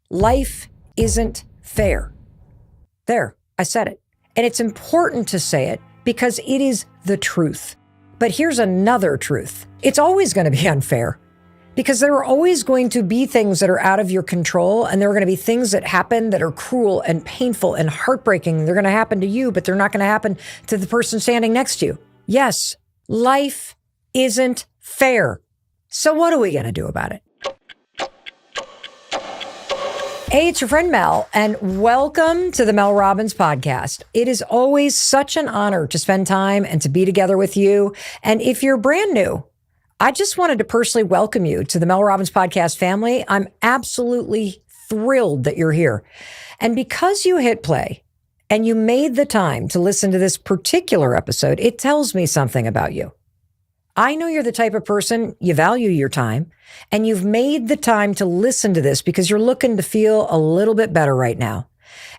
Life isn't fair. There, I said it. And it's important to say it because it is the truth. But here's another truth. It's always going to be unfair because there are always going to be things that are out of your control, and there are going to be things that happen that are cruel and painful and heartbreaking. They're going to happen to you, but they're not going to happen to the person standing next to you. Yes, life isn't fair. So what are we going to do about it? Hey, it's your friend Mel, and welcome to the Mel Robbins podcast. It is always such an honor to spend time and to be together with you. And if you're brand new, I just wanted to personally welcome you to the Mel Robbins podcast family. I'm absolutely thrilled that you're here. And because you hit play and you made the time to listen to this particular episode, it tells me something about you. I know you're the type of person, you value your time, and you've made the time to listen to this because you're looking to feel a little bit better right now.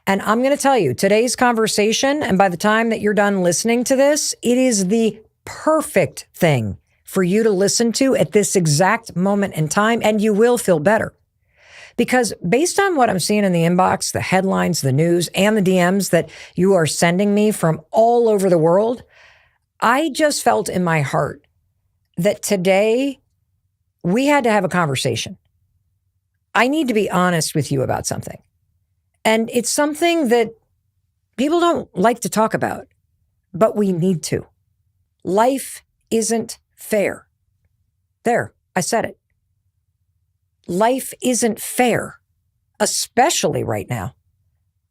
And I'm going to tell you, today's conversation, and by the time that you're done listening to this, it is the perfect thing for you to listen to at this exact moment in time, and you will feel better. Because based on what I'm seeing in the inbox, the headlines, the news, and the DMs that you are sending me from all over the world, I just felt in my heart that today we had to have a conversation. I need to be honest with you about something. And it's something that people don't like to talk about, but we need to. Life isn't fair. There, I said it. Life isn't fair, especially right now.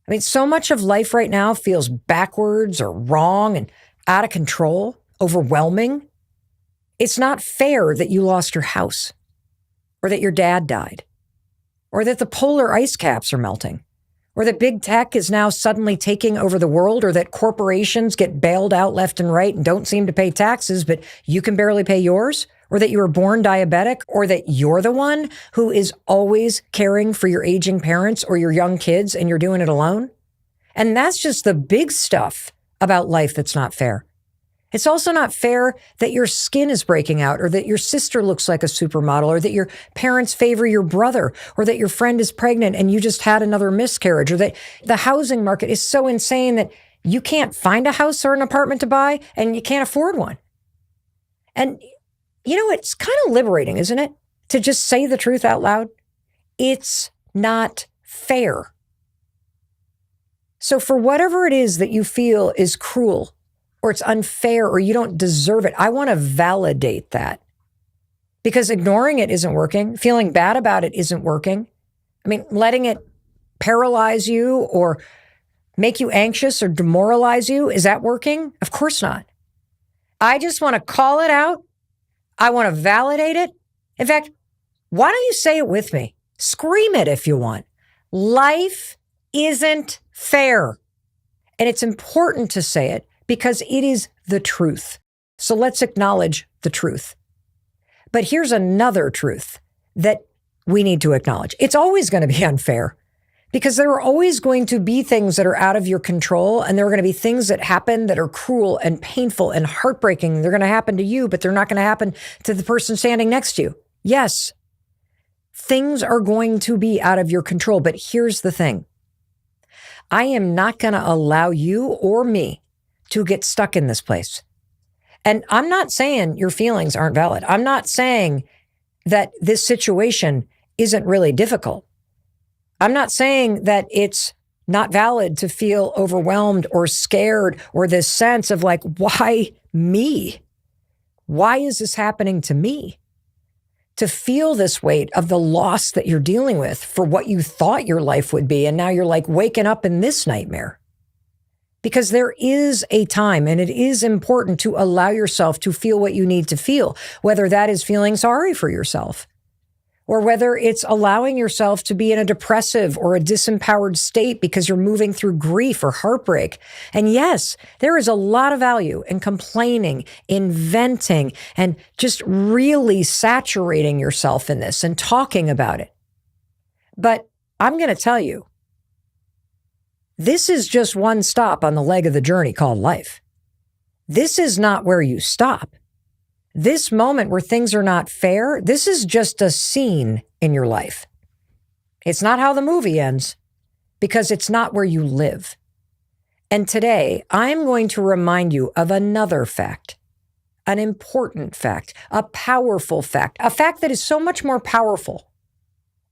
I mean, so much of life right now feels backwards or wrong and out of control, overwhelming. It's not fair that you lost your house, or that your dad died, or that the polar ice caps are melting, or that big tech is now suddenly taking over the world, or that corporations get bailed out left and right and don't seem to pay taxes, but you can barely pay yours, or that you were born diabetic, or that you're the one who is always caring for your aging parents or your young kids and you're doing it alone. And that's just the big stuff about life that's not fair. It's also not fair that your skin is breaking out, or that your sister looks like a supermodel, or that your parents favor your brother, or that your friend is pregnant and you just had another miscarriage, or that the housing market is so insane that you can't find a house or an apartment to buy and you can't afford one. And, you know, it's kind of liberating, isn't it? To just say the truth out loud. It's not fair. So for whatever it is that you feel is cruel, or it's unfair, or you don't deserve it, I want to validate that. Because ignoring it isn't working. Feeling bad about it isn't working. I mean, letting it paralyze you or make you anxious or demoralize you, is that working? Of course not. I just want to call it out. I want to validate it. In fact, why don't you say it with me? Scream it if you want. Life isn't fair. And it's important to say it, because it is the truth. So let's acknowledge the truth. But here's another truth that we need to acknowledge. It's always going to be unfair because there are always going to be things that are out of your control, and there are going to be things that happen that are cruel and painful and heartbreaking. They're going to happen to you, but they're not going to happen to the person standing next to you. Yes, things are going to be out of your control, but here's the thing. I am not going to allow you or me to get stuck in this place. And I'm not saying your feelings aren't valid. I'm not saying that this situation isn't really difficult. I'm not saying that it's not valid to feel overwhelmed or scared, or this sense of like, why me? Why is this happening to me? To feel this weight of the loss that you're dealing with for what you thought your life would be, and now you're like waking up in this nightmare. Because there is a time, and it is important to allow yourself to feel what you need to feel, whether that is feeling sorry for yourself, or whether it's allowing yourself to be in a depressive or a disempowered state because you're moving through grief or heartbreak. And yes, there is a lot of value in complaining, in venting, and just really saturating yourself in this and talking about it. But I'm going to tell you, this is just one stop on the leg of the journey called life. This is not where you stop. This moment where things are not fair, this is just a scene in your life. It's not how the movie ends because it's not where you live. And today, I'm going to remind you of another fact, an important fact, a powerful fact, a fact that is so much more powerful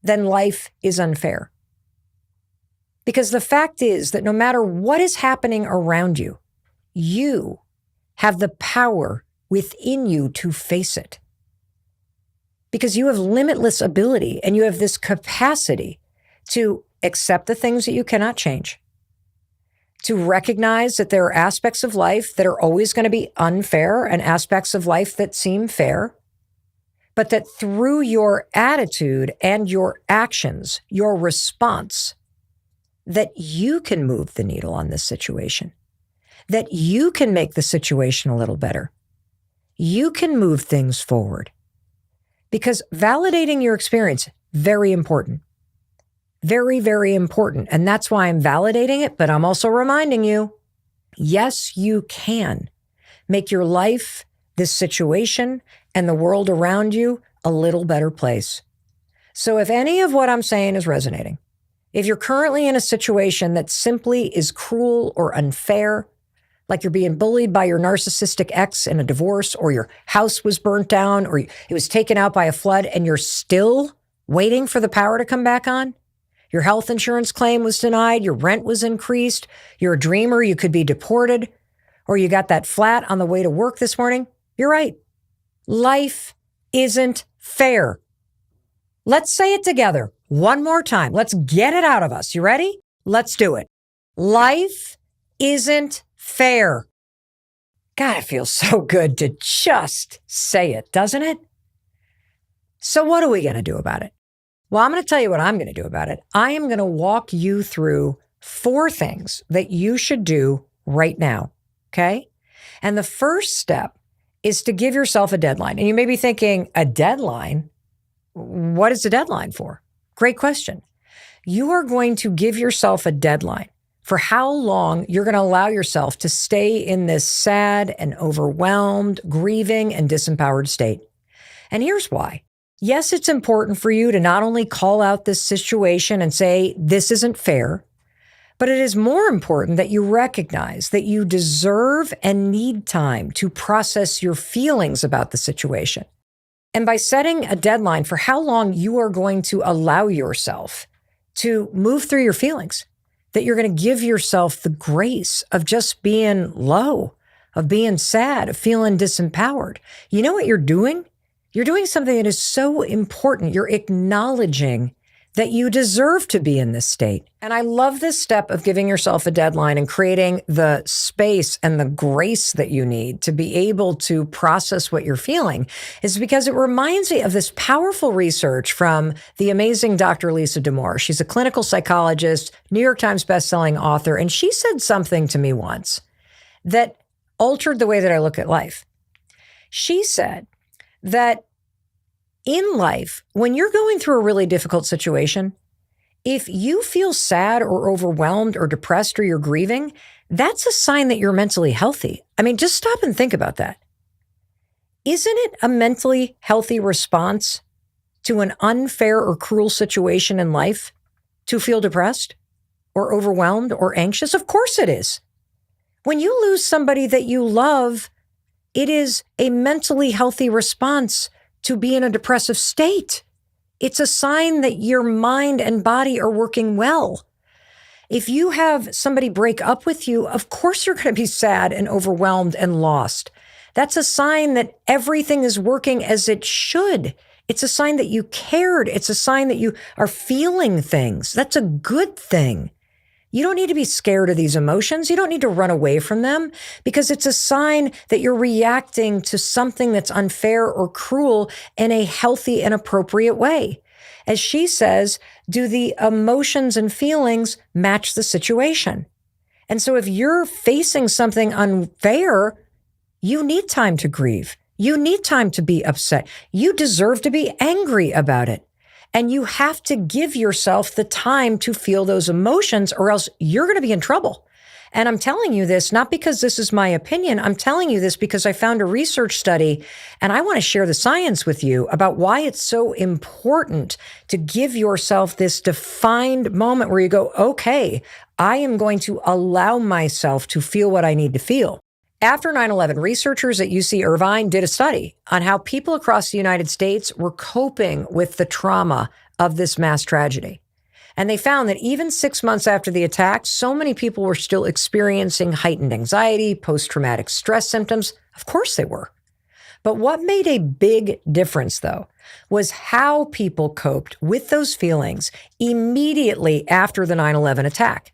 than life is unfair. Because the fact is that no matter what is happening around you, you have the power within you to face it. Because you have limitless ability and you have this capacity to accept the things that you cannot change, to recognize that there are aspects of life that are always going to be unfair and aspects of life that seem fair, but that through your attitude and your actions, your response, that you can move the needle on this situation, that you can make the situation a little better. You can move things forward. Because validating your experience, very important. Very, very important. And that's why I'm validating it, but I'm also reminding you, yes, you can make your life, this situation, and the world around you a little better place. So if any of what I'm saying is resonating, if you're currently in a situation that simply is cruel or unfair, like you're being bullied by your narcissistic ex in a divorce, or your house was burnt down, or it was taken out by a flood, and you're still waiting for the power to come back on, your health insurance claim was denied, your rent was increased, you're a dreamer, you could be deported, or you got that flat on the way to work this morning, you're right. Life isn't fair. Let's say it together one more time. Let's get it out of us. You ready? Let's do it. Life isn't fair. God, it feels so good to just say it, doesn't it? So what are we going to do about it? Well, I'm going to tell you what I'm going to do about it. I am going to walk you through 4 things that you should do right now, okay? And the first step is to give yourself a deadline. And you may be thinking, a deadline? What is a deadline for? Great question. You are going to give yourself a deadline for how long you're going to allow yourself to stay in this sad and overwhelmed, grieving and disempowered state. And here's why. Yes, it's important for you to not only call out this situation and say, this isn't fair, but it is more important that you recognize that you deserve and need time to process your feelings about the situation. And by setting a deadline for how long you are going to allow yourself to move through your feelings, that you're going to give yourself the grace of just being low, of being sad, of feeling disempowered. You know what you're doing? You're doing something that is so important. You're acknowledging that you deserve to be in this state. And I love this step of giving yourself a deadline and creating the space and the grace that you need to be able to process what you're feeling, is because it reminds me of this powerful research from the amazing Dr. Lisa Damour. She's a clinical psychologist, New York Times bestselling author, and she said something to me once that altered the way that I look at life. She said that in life, when you're going through a really difficult situation, if you feel sad or overwhelmed or depressed or you're grieving, that's a sign that you're mentally healthy. I mean, just stop and think about that. Isn't it a mentally healthy response to an unfair or cruel situation in life to feel depressed or overwhelmed or anxious? Of course it is. When you lose somebody that you love, it is a mentally healthy response to be in a depressive state. It's a sign that your mind and body are working well. If you have somebody break up with you, of course you're going to be sad and overwhelmed and lost. That's a sign that everything is working as it should. It's a sign that you cared. It's a sign that you are feeling things. That's a good thing. You don't need to be scared of these emotions. You don't need to run away from them, because it's a sign that you're reacting to something that's unfair or cruel in a healthy and appropriate way. As she says, do the emotions and feelings match the situation? And so if you're facing something unfair, you need time to grieve. You need time to be upset. You deserve to be angry about it. And you have to give yourself the time to feel those emotions, or else you're going to be in trouble. And I'm telling you this not because this is my opinion. I'm telling you this because I found a research study and I want to share the science with you about why it's so important to give yourself this defined moment where you go, okay, I am going to allow myself to feel what I need to feel. After 9/11, researchers at UC Irvine did a study on how people across the United States were coping with the trauma of this mass tragedy. And they found that even 6 months after the attack, so many people were still experiencing heightened anxiety, post-traumatic stress symptoms. Of course they were. But what made a big difference, though, was how people coped with those feelings immediately after the 9/11 attack.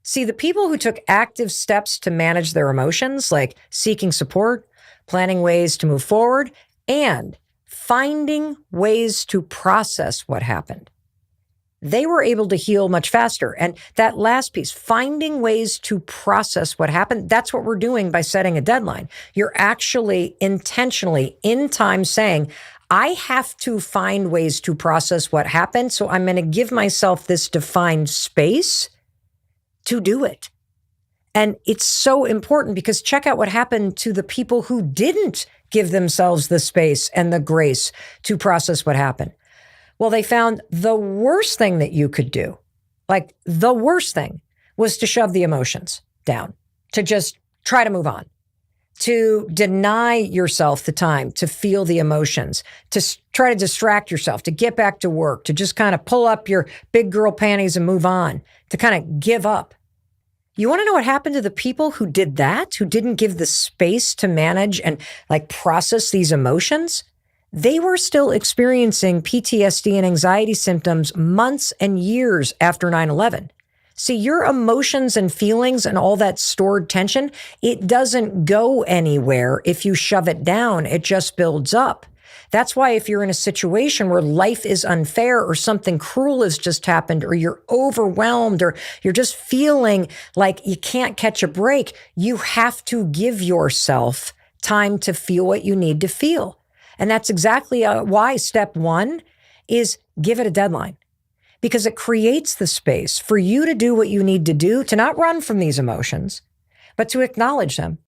See, the people who took active steps to manage their emotions, like seeking support, planning ways to move forward, and finding ways to process what happened, they were able to heal much faster. And that last piece, finding ways to process what happened, that's what we're doing by setting a deadline. You're actually intentionally in time saying, I have to find ways to process what happened. So I'm going to give myself this defined space to do it. And it's so important because check out what happened to the people who didn't give themselves the space and the grace to process what happened. Well, they found the worst thing that you could do, like the worst thing, was to shove the emotions down, to just try to move on, to deny yourself the time to feel the emotions, to try to distract yourself, to get back to work, to just kind of pull up your big girl panties and move on, to kind of give up. You want to know what happened to the people who did that, who didn't give the space to manage and like process these emotions? They were still experiencing PTSD and anxiety symptoms months and years after 9/11. See, your emotions and feelings and all that stored tension, it doesn't go anywhere if you shove it down. It just builds up. That's why if you're in a situation where life is unfair or something cruel has just happened or you're overwhelmed or you're just feeling like you can't catch a break, you have to give yourself time to feel what you need to feel. And that's exactly why step one is give it a deadline, because it creates the space for you to do what you need to do, to not run from these emotions, but to acknowledge them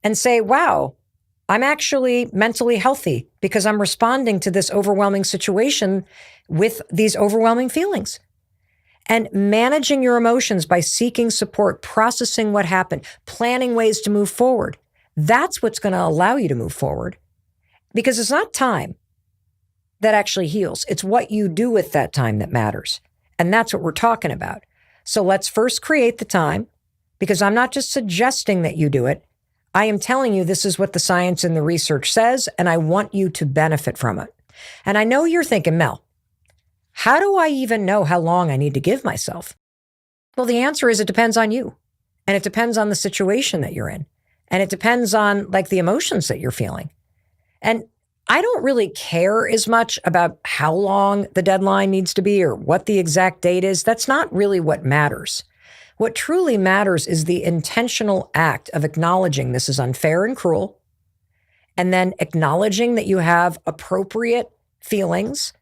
and say, wow, I'm actually mentally healthy because I'm responding to this overwhelming situation with these overwhelming feelings. And managing your emotions by seeking support, processing what happened, planning ways to move forward. That's what's going to allow you to move forward, because it's not time that actually heals. It's what you do with that time that matters. And that's what we're talking about. So let's first create the time, because I'm not just suggesting that you do it. I am telling you this is what the science and the research says, and I want you to benefit from it. And I know you're thinking, Mel, how do I even know how long I need to give myself? Well, the answer is it depends on you, and it depends on the situation that you're in, and it depends on like the emotions that you're feeling. And I don't really care as much about how long the deadline needs to be or what the exact date is. That's not really what matters. What truly matters is the intentional act of acknowledging this is unfair and cruel, and then acknowledging that you have appropriate feelings.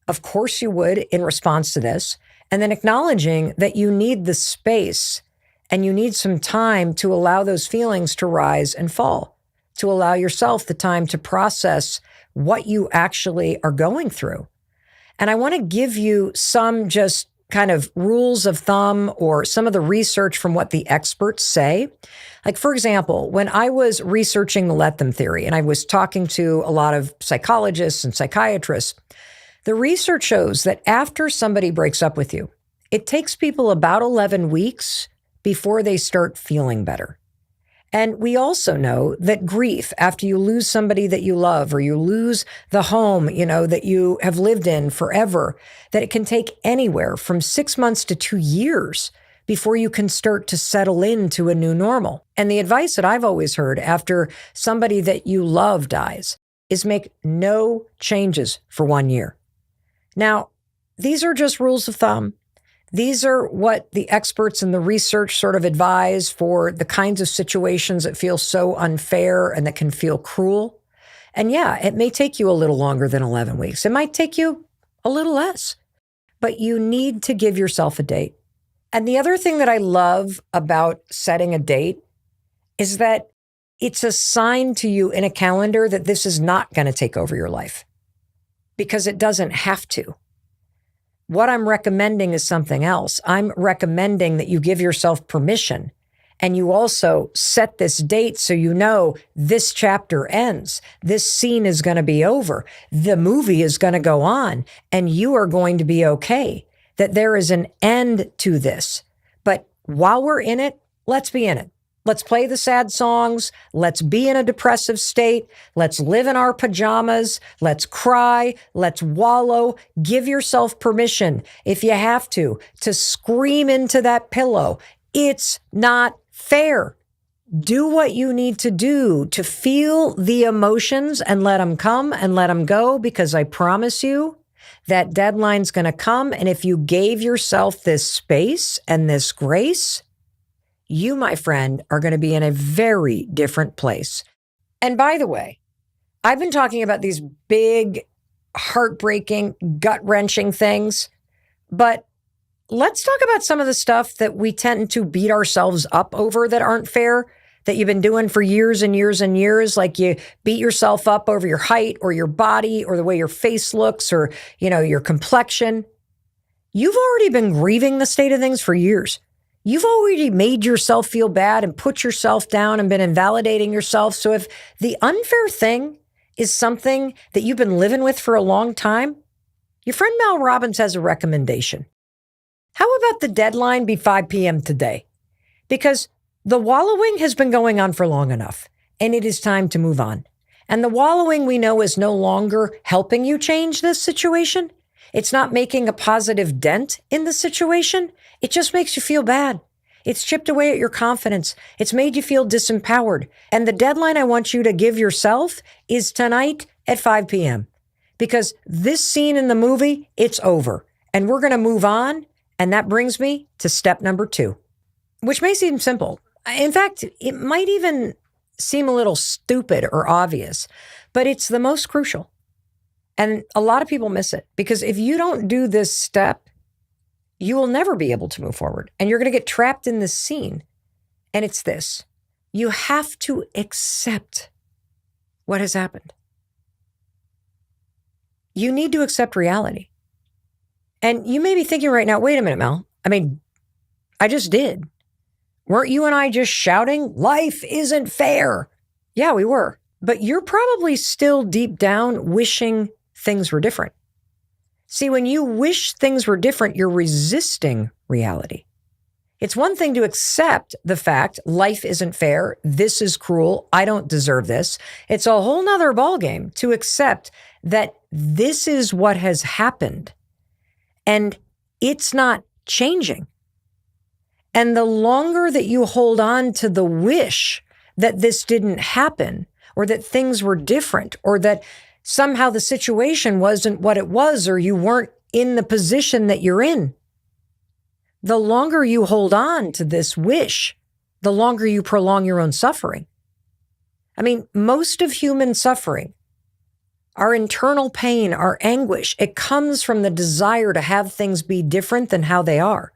Of course you would in response to this, and then acknowledging that you need the space and you need some time to allow those feelings to rise and fall, to allow yourself the time to process what you actually are going through. And I want to give you some just kind of rules of thumb or some of the research from what the experts say. Like, for example, when I was researching the let them theory and I was talking to a lot of psychologists and psychiatrists, the research shows that after somebody breaks up with you, it takes people about 11 weeks before they start feeling better. And we also know that grief, after you lose somebody that you love or you lose the home, that you have lived in forever, that it can take anywhere from 6 months to 2 years before you can start to settle into a new normal. And the advice that I've always heard after somebody that you love dies is make no changes for 1 year. Now, these are just rules of thumb. These are what the experts and the research sort of advise for the kinds of situations that feel so unfair and that can feel cruel. And yeah, it may take you a little longer than 11 weeks. It might take you a little less, but you need to give yourself a date. And the other thing that I love about setting a date is that it's a sign to you in a calendar that this is not going to take over your life, because it doesn't have to. What I'm recommending is something else. I'm recommending that you give yourself permission, and you also set this date so you know this chapter ends. This scene is going to be over. The movie is going to go on, and you are going to be okay. That there is an end to this. But while we're in it, let's be in it. Let's play the sad songs. Let's be in a depressive state. Let's live in our pajamas. Let's cry. Let's wallow. Give yourself permission, if you have to scream into that pillow. It's not fair. Do what you need to do to feel the emotions and let them come and let them go, because I promise you, that deadline's going to come. And if you gave yourself this space and this grace, you, my friend, are going to be in a very different place. And by the way, I've been talking about these big, heartbreaking, gut-wrenching things, but let's talk about some of the stuff that we tend to beat ourselves up over that aren't fair, that you've been doing for years and years and years. Like you beat yourself up over your height or your body or the way your face looks or, your complexion. You've already been grieving the state of things for years. You've already made yourself feel bad and put yourself down and been invalidating yourself. So if the unfair thing is something that you've been living with for a long time, your friend Mel Robbins has a recommendation. How about the deadline be 5 p.m. today? Because the wallowing has been going on for long enough, and it is time to move on. And the wallowing, we know, is no longer helping you change this situation. It's not making a positive dent in the situation. It just makes you feel bad. It's chipped away at your confidence. It's made you feel disempowered. And the deadline I want you to give yourself is tonight at 5 p.m. Because this scene in the movie, it's over. And we're going to move on. And that brings me to step number 2, which may seem simple. In fact, it might even seem a little stupid or obvious, but it's the most crucial. And a lot of people miss it, because if you don't do this step, you will never be able to move forward, and you're going to get trapped in this scene. And it's this: you have to accept what has happened. You need to accept reality. And you may be thinking right now, wait a minute, Mel. I just did. Weren't you and I just shouting, life isn't fair? Yeah, we were. But you're probably still deep down wishing things were different. See, when you wish things were different, you're resisting reality. It's one thing to accept the fact life isn't fair, this is cruel, I don't deserve this. It's a whole nother ballgame to accept that this is what has happened and it's not changing. And the longer that you hold on to the wish that this didn't happen, or that things were different, or that somehow the situation wasn't what it was, or you weren't in the position that you're in, the longer you hold on to this wish, the longer you prolong your own suffering. Most of human suffering, our internal pain, our anguish, it comes from the desire to have things be different than how they are.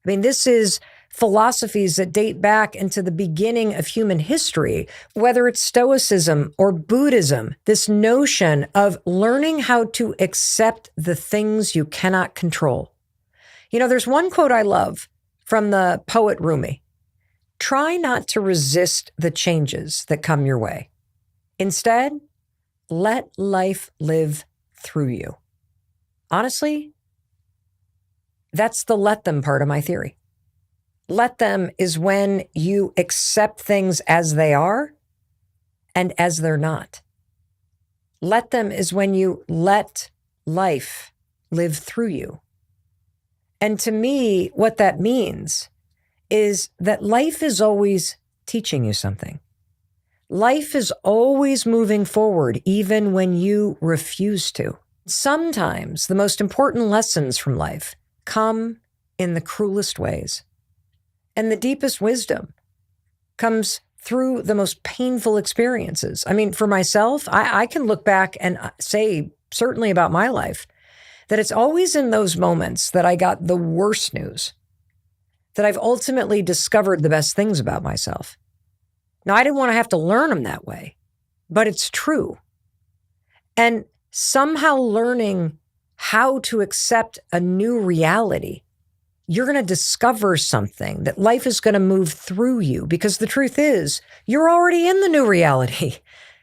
This is philosophies that date back into the beginning of human history, whether it's Stoicism or Buddhism, this notion of learning how to accept the things you cannot control. There's one quote I love from the poet Rumi. Try not to resist the changes that come your way. Instead, let life live through you. Honestly, that's the let them part of my theory. Let them is when you accept things as they are and as they're not. Let them is when you let life live through you. And to me, what that means is that life is always teaching you something. Life is always moving forward, even when you refuse to. Sometimes the most important lessons from life come in the cruelest ways. And the deepest wisdom comes through the most painful experiences. For myself, I can look back and say, certainly about my life, that it's always in those moments that I got the worst news. that I've ultimately discovered the best things about myself. Now, I didn't want to have to learn them that way, but it's true. And somehow learning how to accept a new reality, you're going to discover something, that life is going to move through you, because the truth is, you're already in the new reality.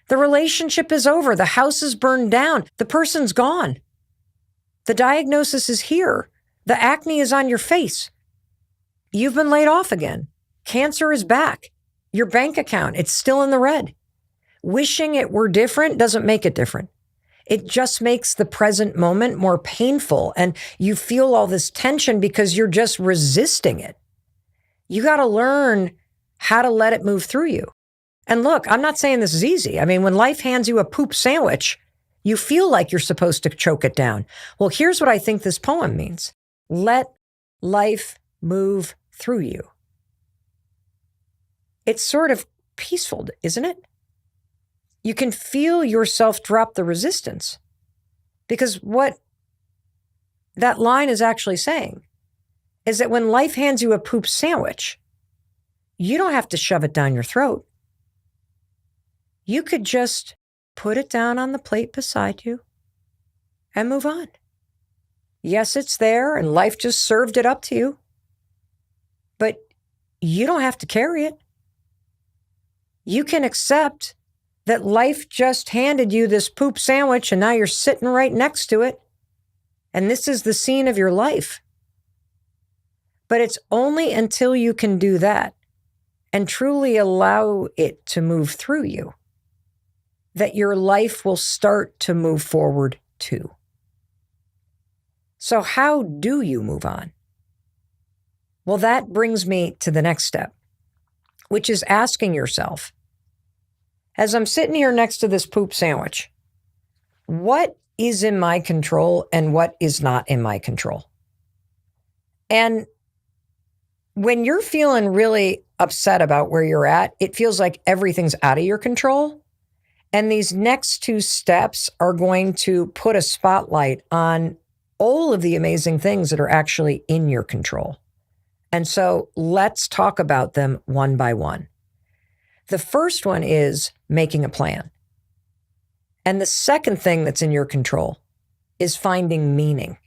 The relationship is over. The house is burned down. The person's gone. The diagnosis is here. The acne is on your face. You've been laid off again. Cancer is back. Your bank account, it's still in the red. Wishing it were different doesn't make it different. It just makes the present moment more painful, and you feel all this tension because you're just resisting it. You got to learn how to let it move through you. And look, I'm not saying this is easy. I mean, when life hands you a poop sandwich, you feel like you're supposed to choke it down. Well, here's what I think this poem means. Let life move through you. It's sort of peaceful, isn't it? You can feel yourself drop the resistance, because what that line is actually saying is that when life hands you a poop sandwich, you don't have to shove it down your throat. You could just put it down on the plate beside you and move on. Yes, it's there and life just served it up to you, but you don't have to carry it. You can accept that life just handed you this poop sandwich and now you're sitting right next to it. And this is the scene of your life. But it's only until you can do that and truly allow it to move through you that your life will start to move forward too. So how do you move on? Well, that brings me to the next step, which is asking yourself, as I'm sitting here next to this poop sandwich, what is in my control and what is not in my control? And when you're feeling really upset about where you're at, it feels like everything's out of your control. And these next two steps are going to put a spotlight on all of the amazing things that are actually in your control. And so let's talk about them one by one. The first one is making a plan. And the second thing that's in your control is finding meaning.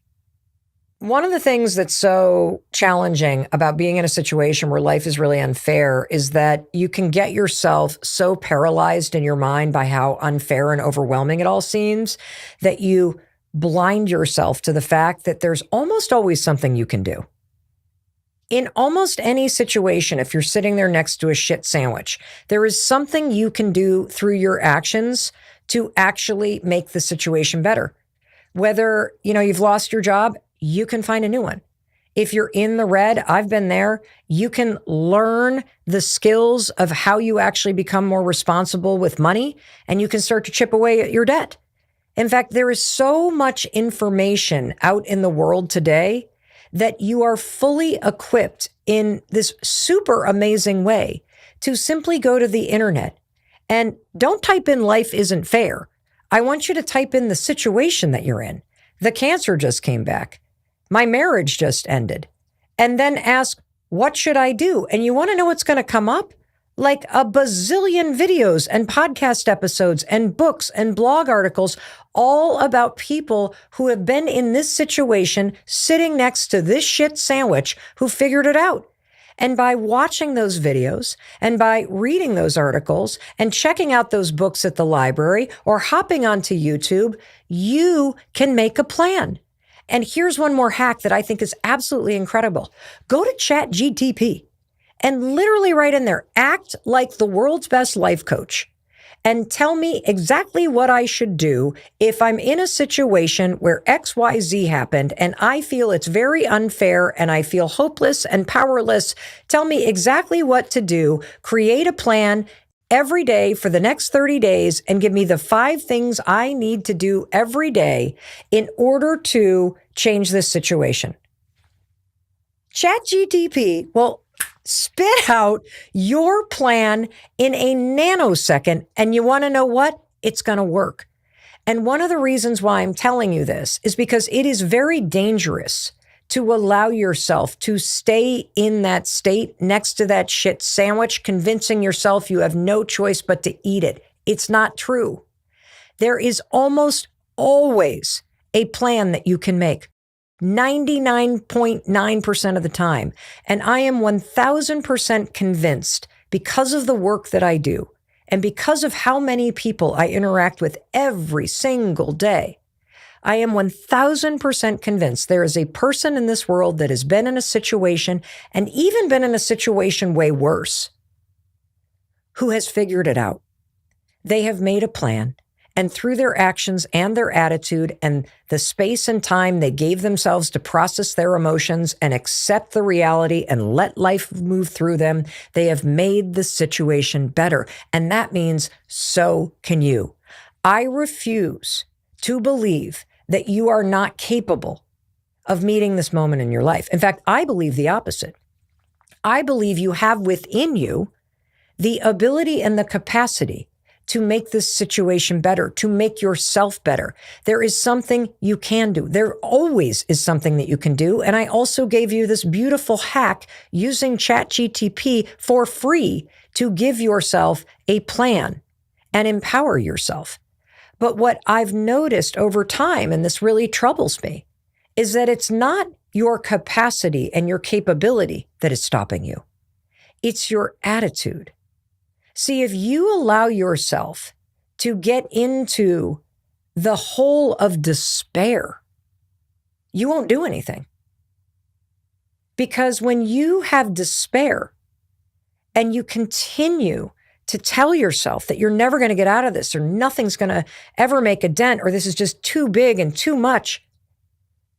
One of the things that's so challenging about being in a situation where life is really unfair is that you can get yourself so paralyzed in your mind by how unfair and overwhelming it all seems that you blind yourself to the fact that there's almost always something you can do. In almost any situation, if you're sitting there next to a shit sandwich, there is something you can do through your actions to actually make the situation better. Whether, you've lost your job, you can find a new one. If you're in the red, I've been there, you can learn the skills of how you actually become more responsible with money, and you can start to chip away at your debt. In fact, there is so much information out in the world today that you are fully equipped in this super amazing way to simply go to the internet and don't type in life isn't fair. I want you to type in the situation that you're in. The cancer just came back. My marriage just ended. And then ask, what should I do? And you want to know what's going to come up? Like a bazillion videos and podcast episodes and books and blog articles all about people who have been in this situation sitting next to this shit sandwich who figured it out. And by watching those videos and by reading those articles and checking out those books at the library or hopping onto YouTube, you can make a plan. And here's one more hack that I think is absolutely incredible. Go to ChatGPT. And literally write in there, act like the world's best life coach and tell me exactly what I should do if I'm in a situation where XYZ happened and I feel it's very unfair and I feel hopeless and powerless. Tell me exactly what to do, create a plan every day for the next 30 days and give me the 5 things I need to do every day in order to change this situation. ChatGPT will spit out your plan in a nanosecond, and you want to know what? It's going to work. And one of the reasons why I'm telling you this is because it is very dangerous to allow yourself to stay in that state next to that shit sandwich, convincing yourself you have no choice but to eat it. It's not true. There is almost always a plan that you can make, 99.9% of the time. And I am 1000% convinced, because of the work that I do and because of how many people I interact with every single day, I am 1000% convinced there is a person in this world that has been in a situation, and even been in a situation way worse, who has figured it out. They have made a plan, and through their actions and their attitude and the space and time they gave themselves to process their emotions and accept the reality and let life move through them, they have made the situation better. And that means so can you. I refuse to believe that you are not capable of meeting this moment in your life. In fact, I believe the opposite. I believe you have within you the ability and the capacity to make this situation better, to make yourself better. There is something you can do. There always is something that you can do. And I also gave you this beautiful hack using ChatGPT for free to give yourself a plan and empower yourself. But what I've noticed over time, and this really troubles me, is that it's not your capacity and your capability that is stopping you. It's your attitude. See, if you allow yourself to get into the hole of despair, you won't do anything. Because when you have despair and you continue to tell yourself that you're never going to get out of this, or nothing's going to ever make a dent, or this is just too big and too much,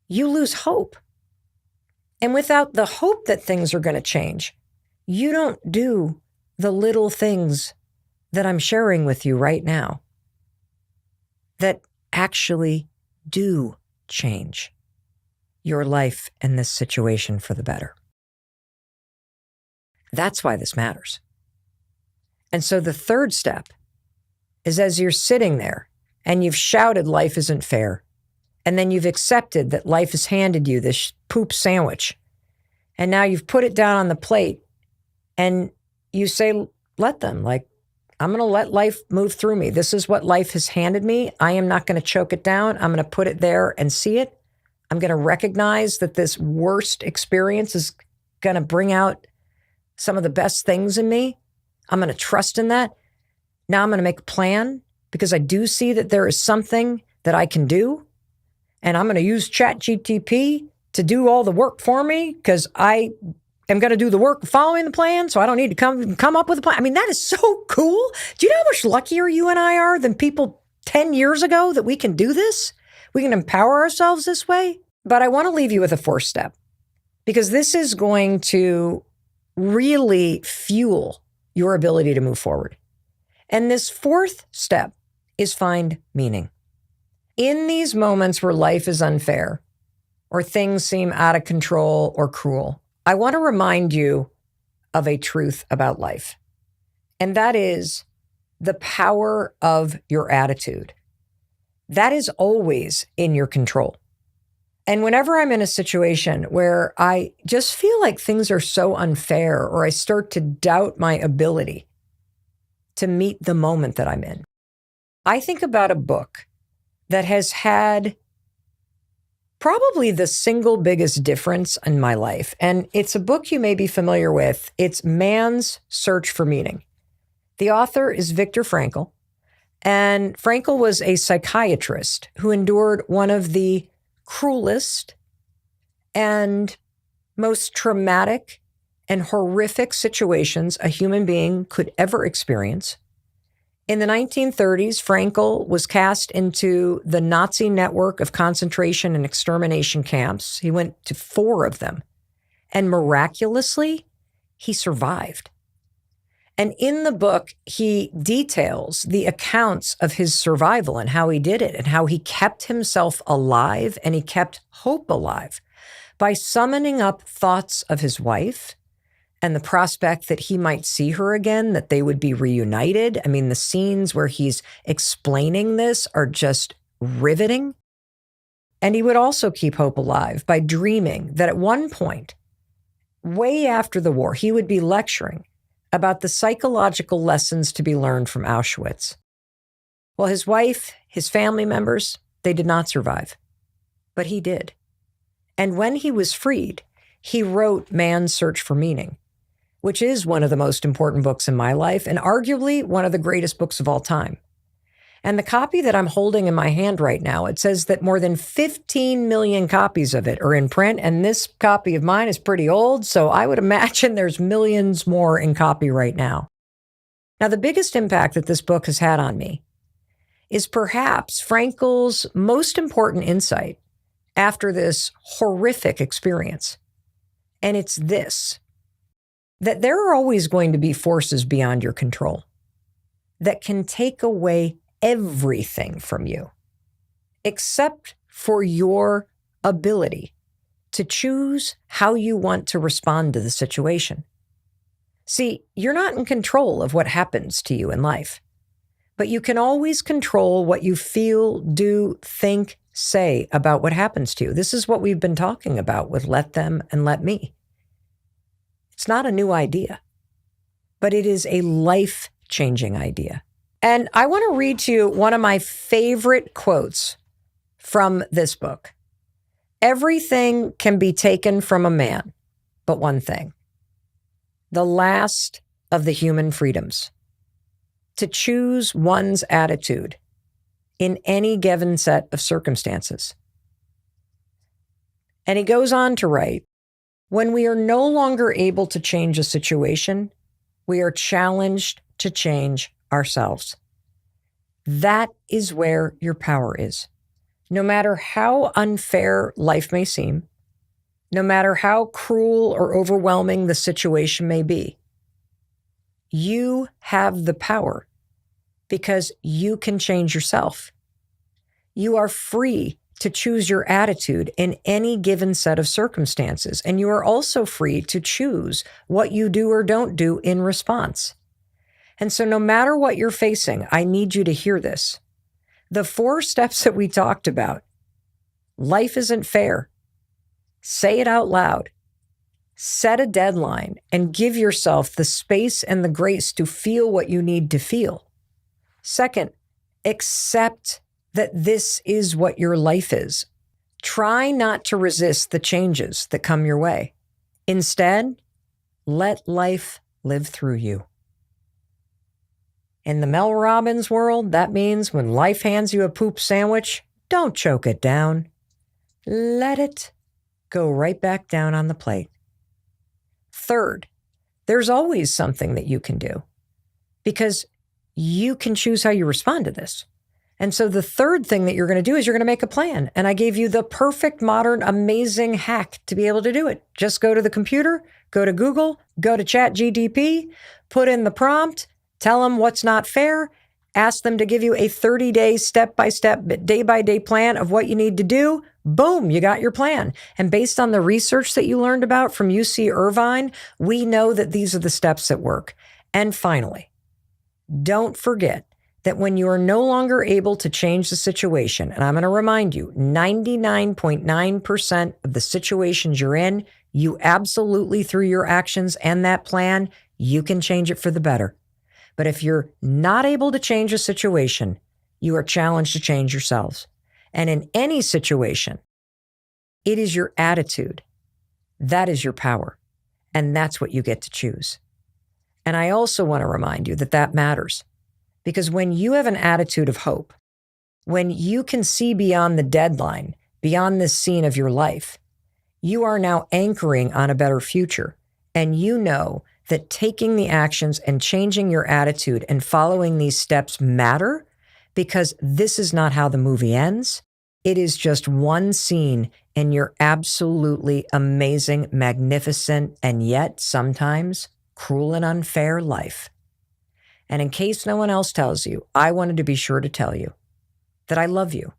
you lose hope. And without the hope that things are going to change, you don't do the little things that I'm sharing with you right now that actually do change your life and this situation for the better. That's why this matters. And so the third step is, as you're sitting there and you've shouted life isn't fair, and then you've accepted that life has handed you this poop sandwich, and now you've put it down on the plate, and you say, let them, like, I'm going to let life move through me. This is what life has handed me. I am not going to choke it down. I'm going to put it there and see it. I'm going to recognize that this worst experience is going to bring out some of the best things in me. I'm going to trust in that. Now I'm going to make a plan, because I do see that there is something that I can do. And I'm going to use ChatGPT to do all the work for me, because I am going to do the work following the plan, so I don't need to come up with a plan. I mean, that is so cool. Do you know how much luckier you and I are than people 10 years ago that we can do this? We can empower ourselves this way. But I want to leave you with a fourth step, because this is going to really fuel your ability to move forward. And this fourth step is find meaning. In these moments where life is unfair, or things seem out of control or cruel, I want to remind you of a truth about life. And that is the power of your attitude. That is always in your control. And whenever I'm in a situation where I just feel like things are so unfair, or I start to doubt my ability to meet the moment that I'm in, I think about a book that has had probably the single biggest difference in my life. And it's a book you may be familiar with. It's Man's Search for Meaning. The author is Viktor Frankl. And Frankl was a psychiatrist who endured one of the cruelest and most traumatic and horrific situations a human being could ever experience. In the 1930s, Frankl was cast into the Nazi network of concentration and extermination camps. He went to 4 of them. And miraculously, he survived. And in the book, he details the accounts of his survival and how he did it, and how he kept himself alive and he kept hope alive by summoning up thoughts of his wife and the prospect that he might see her again, that they would be reunited. I mean, the scenes where he's explaining this are just riveting. And he would also keep hope alive by dreaming that at one point, way after the war, he would be lecturing about the psychological lessons to be learned from Auschwitz. Well, his wife, his family members, they did not survive, but he did. And when he was freed, he wrote Man's Search for Meaning, which is one of the most important books in my life and arguably one of the greatest books of all time. And the copy that I'm holding in my hand right now, it says that more than 15 million copies of it are in print. And this copy of mine is pretty old, so I would imagine there's millions more in copy right now. Now, the biggest impact that this book has had on me is perhaps Frankl's most important insight after this horrific experience. And it's this, that there are always going to be forces beyond your control that can take away everything from you, except for your ability to choose how you want to respond to the situation. See, you're not in control of what happens to you in life, but you can always control what you feel, do, think, say about what happens to you. This is what we've been talking about with Let Them and Let Me. It's not a new idea, but it is a life-changing idea. And I want to read to you one of my favorite quotes from this book. Everything can be taken from a man, but one thing, the last of the human freedoms, to choose one's attitude in any given set of circumstances. And he goes on to write, when we are no longer able to change a situation, we are challenged to change ourselves. That is where your power is. No matter how unfair life may seem, no matter how cruel or overwhelming the situation may be, you have the power because you can change yourself. You are free to choose your attitude in any given set of circumstances, and you are also free to choose what you do or don't do in response. And so no matter what you're facing, I need you to hear this. The 4 steps that we talked about. Life isn't fair. Say it out loud. Set a deadline and give yourself the space and the grace to feel what you need to feel. Second, accept that this is what your life is. Try not to resist the changes that come your way. Instead, let life live through you. In the Mel Robbins world, that means when life hands you a poop sandwich, don't choke it down. Let it go right back down on the plate. Third, there's always something that you can do because you can choose how you respond to this. And so the third thing that you're going to do is you're going to make a plan. And I gave you the perfect, modern, amazing hack to be able to do it. Just go to the computer, go to Google, go to ChatGPT, put in the prompt, tell them what's not fair, ask them to give you a 30-day, step-by-step, day-by-day plan of what you need to do. Boom, you got your plan. And based on the research that you learned about from UC Irvine, we know that these are the steps that work. And finally, don't forget that when you are no longer able to change the situation, and I'm going to remind you, 99.9% of the situations you're in, you absolutely, through your actions and that plan, you can change it for the better. But if you're not able to change a situation, you are challenged to change yourselves. And in any situation, it is your attitude. That is your power. And that's what you get to choose. And I also want to remind you that that matters. Because when you have an attitude of hope, when you can see beyond the deadline, beyond this scene of your life, you are now anchoring on a better future. And you know that taking the actions and changing your attitude and following these steps matter because this is not how the movie ends. It is just one scene in your absolutely amazing, magnificent, and yet sometimes cruel and unfair life. And in case no one else tells you, I wanted to be sure to tell you that I love you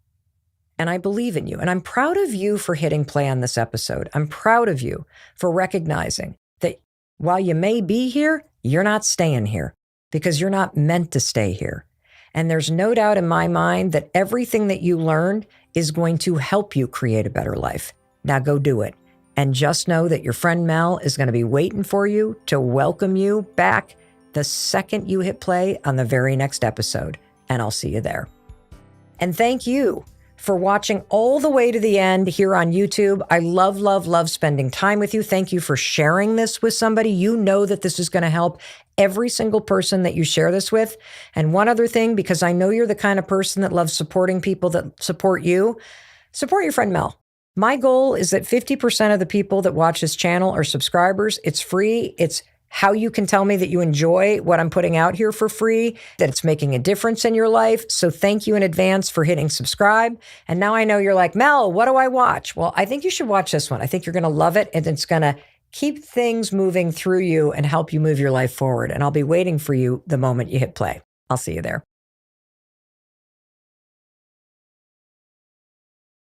and I believe in you. And I'm proud of you for hitting play on this episode. I'm proud of you for recognizing that while you may be here, you're not staying here because you're not meant to stay here. And there's no doubt in my mind that everything that you learned is going to help you create a better life. Now go do it. And just know that your friend Mel is going to be waiting for you to welcome you back the second you hit play on the very next episode. And I'll see you there. And thank you for watching all the way to the end here on YouTube. I love, love, love spending time with you. Thank you for sharing this with somebody. You know that this is going to help every single person that you share this with. And one other thing, because I know you're the kind of person that loves supporting people that support you, support your friend Mel. My goal is that 50% of the people that watch this channel are subscribers. It's free. It's how you can tell me that you enjoy what I'm putting out here for free, that it's making a difference in your life. So thank you in advance for hitting subscribe. And now I know you're like, Mel, what do I watch? Well, I think you should watch this one. I think you're going to love it, and it's going to keep things moving through you and help you move your life forward. And I'll be waiting for you the moment you hit play. I'll see you there.